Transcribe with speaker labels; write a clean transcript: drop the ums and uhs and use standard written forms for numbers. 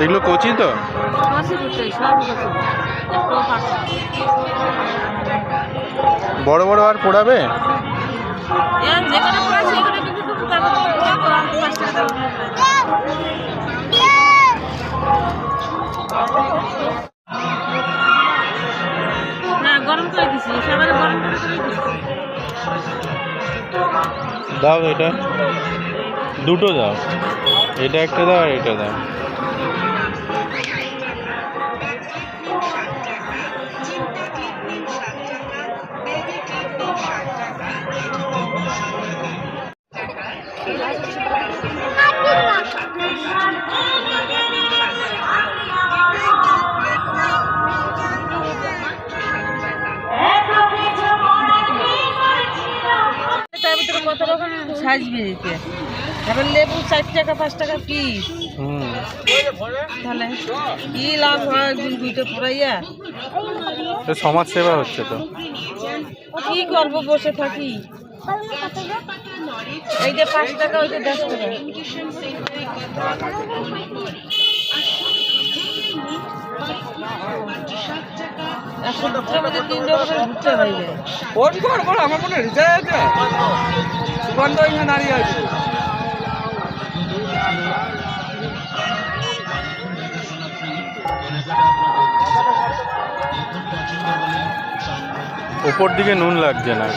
Speaker 1: এগুলো কচি তো? বড় বড় আর পোড়াবে?
Speaker 2: গরম করে দিছি, সবাই গরম করে দিছি।
Speaker 1: দাও এটা, দুটো দাও, এটা একটা দাও আর এটা দাও।
Speaker 2: কত রকম সাইজ বেরিয়েছে। এবার লেবু 4 টাকা 5 টাকা পিস। তাহলে কি লাভ হয় দুইটা পুরাইয়া?
Speaker 1: সমাজ সেবা হচ্ছে তো।
Speaker 2: কি করবো, বসে থাকি। এইটা 5 টাকা, ওইটা 10 টাকা।
Speaker 3: আমার মনে রিচার্জ আছে, সুগন্ধ দাঁড়িয়ে আছে।
Speaker 1: উপর দিকে নুন লাগছে না।